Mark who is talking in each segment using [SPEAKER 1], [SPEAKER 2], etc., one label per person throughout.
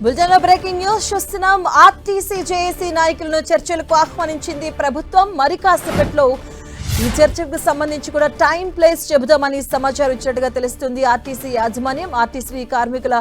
[SPEAKER 1] బులెటిన్లో breaking news చూస్తున్నాం. RTC JAC నాయకులను చర్చలకు ఆహ్వానించింది ప్రభుత్వం. మరి కాసేపట్లో ఈ చర్చకు సంబంధించి కూడా టైం ప్లేస్ చెబుదామని సమాచారం ఇచ్చినట్టుగా తెలుస్తుంది. ఆర్టీసీ యాజమాన్యం ఆర్టీసీ కార్మికుల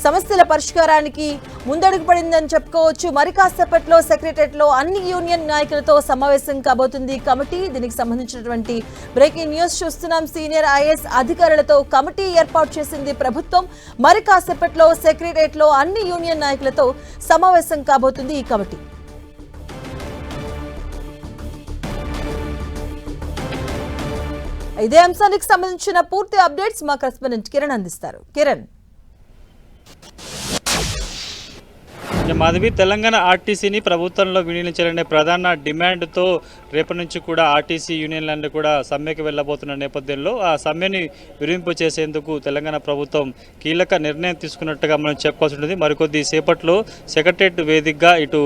[SPEAKER 1] సమస్యల పరిష్కారానికి ముందడుగు పడిందని చెప్పుకోవచ్చు. మరి కాసేపట్లో సెక్రటరియట్లో అన్ని యూనియన్ నాయకులతో సమావేశం కాబోతుంది కమిటీ. దీనికి సంబంధించినటువంటి బ్రేకింగ్ న్యూస్ చూస్తున్నాం. సీనియర్ ఐఏఎస్ అధికారులతో కమిటీ ఏర్పాటు చేసింది ప్రభుత్వం. మరి కాసేపట్లో సెక్రటరియట్లో అన్ని యూనియన్ నాయకులతో సమావేశం కాబోతుంది ఈ కమిటీ. ఇదే అంశానికి సంబంధించిన పూర్తి అప్డేట్స్ మా కరెస్పాండెంట్ కిరణ్ అందిస్తారు. కిరణ్,
[SPEAKER 2] మాధవి, తెలంగాణ ఆర్టీసీని ప్రభుత్వంలో విలీనించాలనే ప్రధాన డిమాండ్తో రేపటి నుంచి కూడా ఆర్టీసీ యూనియన్లన్నీ కూడా సమ్మెకి వెళ్ళబోతున్న నేపథ్యంలో ఆ సమ్మెని విరింపు చేసేందుకు తెలంగాణ ప్రభుత్వం కీలక నిర్ణయం తీసుకున్నట్టుగా మనం చెప్పుకోవాల్సి ఉంటుంది. మరికొద్ది సేపట్లో సెక్రటరియట్ వేదికగా ఇటు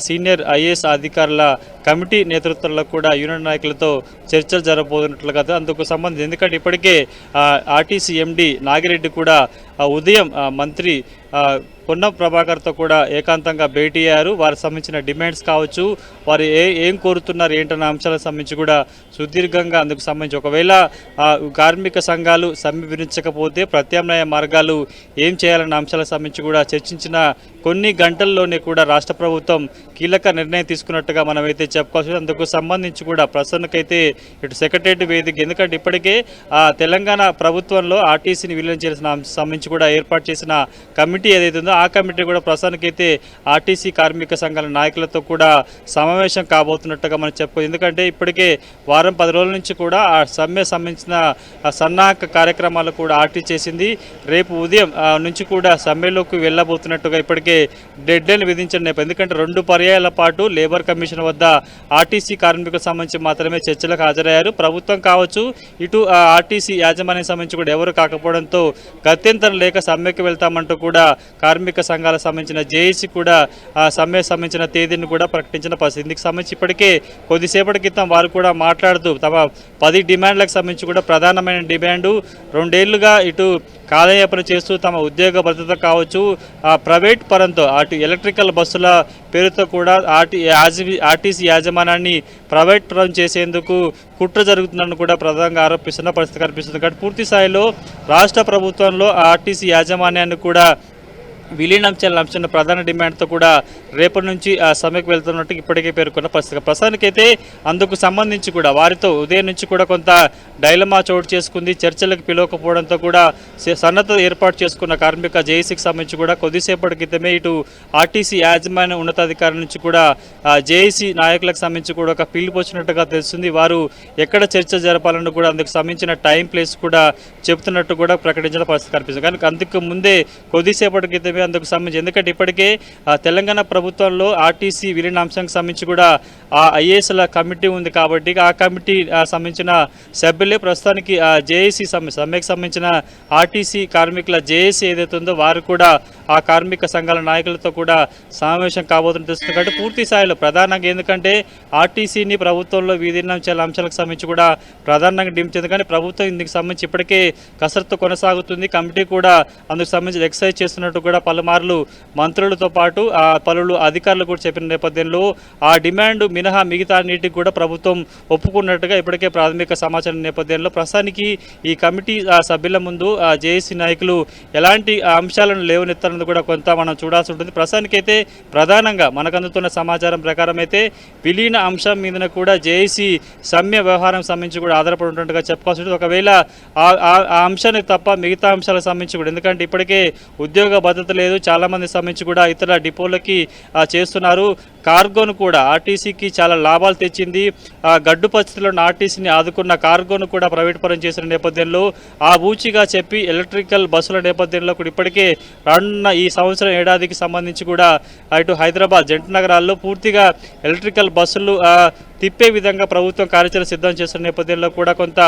[SPEAKER 2] సీనియర్ ఐఏఎస్ అధికారుల కమిటీ నేతృత్వంలో కూడా యూనియన్ నాయకులతో చర్చలు జరగబోతున్నట్లు కదా. అందుకు సంబంధించి ఎందుకంటే ఇప్పటికే ఆర్టీసీ ఎండీ నాగిరెడ్డి కూడా ఉదయం మంత్రి పొన్నం ప్రభాకర్తో కూడా ఏకాంతంగా భేటీ అయ్యారు. వారికి సంబంధించిన డిమాండ్స్ కావచ్చు, వారు ఏం కోరుతున్నారు ఏంటన్న అంశాలకు సంబంధించి కూడా సుదీర్ఘంగా అందుకు సంబంధించి ఒకవేళ కార్మిక సంఘాలు సమ్మె విరించకపోతే ప్రత్యామ్నాయ మార్గాలు ఏం చేయాలన్న అంశాలకు సంబంధించి కూడా చర్చించిన కొన్ని గంటల్లోనే కూడా రాష్ట్ర ప్రభుత్వం కీలక నిర్ణయం తీసుకున్నట్టుగా మనమైతే చెప్పుకోవచ్చు. అందుకు సంబంధించి కూడా ప్రస్తుతానికైతే ఇటు సెక్రటరియట్ వేదిక, ఎందుకంటే ఇప్పటికే తెలంగాణ ప్రభుత్వంలో ఆర్టీసీని విలీనం చేయాల్సిన సంబంధించి కూడా ఏర్పాటు చేసిన కమిటీ ఏదైతే ఉందో ఆ కమిటీ కూడా ప్రస్తుతానికైతే ఆర్టీసీ కార్మిక సంఘాల నాయకులతో కూడా సమావేశం కాబోతున్నట్టుగా మనం చెప్పుకోవచ్చు. ఎందుకంటే ఇప్పటికే వారం 10 రోజుల నుంచి కూడా ఆ సమ్మె సంబంధించిన సన్నాహక కార్యక్రమాలు కూడా ఆర్టీసీ చేసింది. రేపు ఉదయం నుంచి కూడా సమ్మెలోకి వెళ్ళబోతున్నట్టుగా ఇప్పటికే డెడ్ లైన్ విధించిన నేపథ్యం. ఎందుకంటే 2 పర్యాయాల పాటు లేబర్ కమిషన్ వద్ద ఆర్టీసీ కార్మికులకు సంబంధించి మాత్రమే చర్చలకు హాజరయ్యారు. ప్రభుత్వం కావచ్చు, ఇటు ఆర్టీసీ యాజమాన్యం సంబంధించి కూడా ఎవరు కాకపోవడంతో గత్యంతరం లేక సమ్మెకి వెళ్తామంటూ కూడా కార్మిక సంఘాలకు సంబంధించిన జేఏసీ కూడా సమ్మె సంబంధించిన తేదీని కూడా ప్రకటించిన పరిస్థితి. ఇందుకు సంబంధించి ఇప్పటికే కొద్దిసేపటి క్రితం వారు కూడా మాట్లాడుతూ తమ 10 డిమాండ్లకు సంబంధించి కూడా ప్రధానమైన డిమాండు 2 ఏళ్లుగా ఇటు కాలయాపన చేస్తూ తమ ఉద్యోగ భద్రత కావచ్చు, ప్రైవేట్ పరంతో అటు ఎలక్ట్రికల్ బస్సుల పేరుతో కూడా ఆర్టీసీ యాజమాన్యాన్ని ప్రైవేట్ పరం చేసేందుకు కుట్ర జరుగుతుందని కూడా ప్రధానంగా ఆరోపిస్తున్న పరిస్థితి కనిపిస్తుంది. కాబట్టి పూర్తి స్థాయిలో రాష్ట్ర ప్రభుత్వంలో ఆర్టీసీ యాజమాన్యాన్ని కూడా విలీనం చేయాలని అంశం ప్రధాన డిమాండ్తో కూడా రేపటి నుంచి సమ్మెకు వెళ్తున్నట్టు ఇప్పటికే పేర్కొన్న పరిస్థితి. ప్రస్తుతానికైతే అందుకు సంబంధించి కూడా వారితో ఉదయం నుంచి కూడా కొంత డైలమా చోటు చేసుకుంది. చర్చలకు పిలవకపోవడంతో కూడా సన్నద్ధత ఏర్పాటు చేసుకున్న కార్మిక జేఏసీకి సంబంధించి కూడా కొద్దిసేపటి క్రితమే ఇటు ఆర్టీసీ యాజమాన్య ఉన్నతాధికారుల నుంచి కూడా జేఏసీ నాయకులకు సంబంధించి కూడా ఒక పిలుపు వచ్చినట్టుగా తెలుస్తుంది. వారు ఎక్కడ చర్చ జరపాలని కూడా అందుకు సంబంధించిన టైం ప్లేస్ కూడా చెబుతున్నట్టు కూడా ప్రకటించిన పరిస్థితి కనిపిస్తుంది. కానీ అందుకు ముందే కొద్దిసేపటి క్రితం అందుకు సంబంధించి, ఎందుకంటే ఇప్పటికే తెలంగాణ ప్రభుత్వంలో ఆర్టీసీ విలీన అంశానికి సంబంధించి కూడా ఆ ఐఏఎస్ల కమిటీ ఉంది. కాబట్టి ఆ కమిటీ సంబంధించిన సభ్యులే ప్రస్తుతానికి జేఏసీ సమ్మెకు సంబంధించిన ఆర్టీసీ కార్మికుల జేఏసీ ఏదైతే ఉందో వారు కూడా ఆ కార్మిక సంఘాల నాయకులతో కూడా సమావేశం కాబోతుందని తెలుస్తుంది. కాబట్టి పూర్తి స్థాయిలో ప్రధానంగా ఎందుకంటే ఆర్టీసీని ప్రభుత్వంలో విలీనం చేయాల అంశాలకు సంబంధించి కూడా ప్రధానంగా డిమాండ్, కానీ ప్రభుత్వం ఇందుకు సంబంధించి ఇప్పటికే కసరత్తు కొనసాగుతుంది. కమిటీ కూడా అందుకు సంబంధించి ఎక్సర్సైజ్ చేస్తున్నట్టు కూడా పలుమార్లు మంత్రులతో పాటు పలువురు అధికారులు కూడా చెప్పిన నేపథ్యంలో ఆ డిమాండ్ మినహా మిగతా అన్నిటికి కూడా ప్రభుత్వం ఒప్పుకున్నట్టుగా ఇప్పటికే ప్రాథమిక సమాచారం నేపథ్యంలో ప్రస్తుతానికి ఈ కమిటీ సభ్యుల ముందు జేఏసీ నాయకులు ఎలాంటి అంశాలను లేవనెత్తారన్నది కూడా కొంత మనం చూడాల్సి ఉంటుంది. ప్రస్తుతానికైతే ప్రధానంగా మనకు అందుతున్న సమాచారం ప్రకారం అయితే విలీన అంశం మీదన కూడా జేఏసీ సమ్మె వ్యవహారం సంబంధించి కూడా ఆధారపడి ఉంటున్నట్టుగా చెప్పుకోవాల్సి ఉంటుంది. ఒకవేళ ఆ అంశానికి తప్ప మిగతా అంశాలకు సంబంధించి కూడా, ఎందుకంటే ఇప్పటికే ఉద్యోగ భద్రత లేదు, చాలామంది సంబంధించి కూడా ఇతర డిపోలకి చేస్తున్నారు. కార్గోను కూడా ఆర్టీసీకి చాలా లాభాలు తెచ్చింది. గడ్డు పరిస్థితుల్లో ఆర్టీసీని ఆదుకున్న కార్గోను కూడా ప్రైవేట్ పరం చేసిన నేపథ్యంలో ఆ బూచిగా చెప్పి ఎలక్ట్రికల్ బస్సుల నేపథ్యంలో కూడా ఇప్పటికే రానున్న ఈ సంవత్సరం ఏడాదికి సంబంధించి కూడా ఇటు హైదరాబాద్ జంట నగరాల్లో పూర్తిగా ఎలక్ట్రికల్ బస్సులు తిప్పే విధంగా ప్రభుత్వం కార్యాచరణ సిద్ధం చేస్తున్న నేపథ్యంలో కూడా కొంత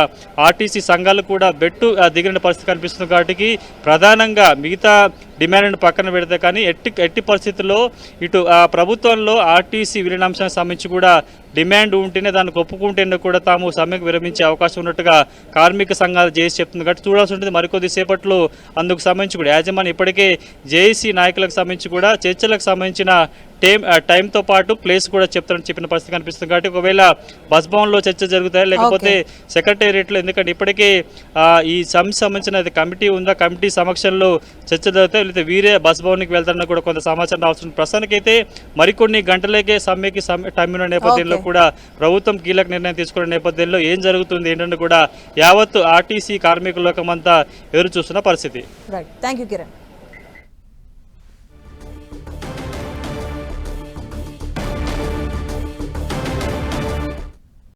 [SPEAKER 2] ఆర్టీసీ సంఘాలు కూడా బెట్టు దిగిన పరిస్థితి కనిపిస్తుంది. కాబట్టి ప్రధానంగా మిగతా డిమాండ్ను పక్కన పెడితే కానీ ఎట్టి పరిస్థితుల్లో ఇటు ప్రభుత్వంలో ఆర్టీసీ విలీనాంశానికి సంబంధించి కూడా డిమాండ్ ఉంటేనే దానికి ఒప్పుకుంటేనే కూడా తాము సమ్మెకు విరమించే అవకాశం ఉన్నట్టుగా కార్మిక సంఘాలు జేఏసీ చెప్తుంది. కాబట్టి చూడాల్సి ఉంటుంది మరికొద్ది సేపట్లో అందుకు సంబంధించి కూడా యాజమాన్యం ఇప్పటికే జేఏసీ నాయకులకు సంబంధించి కూడా చర్చలకు సంబంధించిన టైంతో పాటు ప్లేస్ కూడా చెప్తారని చెప్పిన పరిస్థితి కనిపిస్తుంది. కాబట్టి ఒకవేళ బస్ భవన్లో చర్చ జరుగుతాయా లేకపోతే సెక్రటేరియట్లో, ఎందుకంటే ఇప్పటికే ఈ సంబంధించిన కమిటీ ఉందా, కమిటీ సమక్షంలో చర్చ జరుగుతాయి లేకపోతే వీరే బస్ భవన్కి వెళ్తారన్న కూడా కొంత సమాచారం రావాల్సింది. ప్రస్తుతానికైతే మరికొన్ని గంటలకే సమ్మెకి టైం ఉన్న నేపథ్యంలో కూడా ప్రభుత్వం కీలక నిర్ణయం తీసుకున్న నేపథ్యంలో ఏం జరుగుతుంది ఏంటంటే కూడా యావత్తు ఆర్టీసీ కార్మికుల లోకమంతా ఎదురు చూస్తున్న పరిస్థితి.
[SPEAKER 1] Right, thank you Kiran.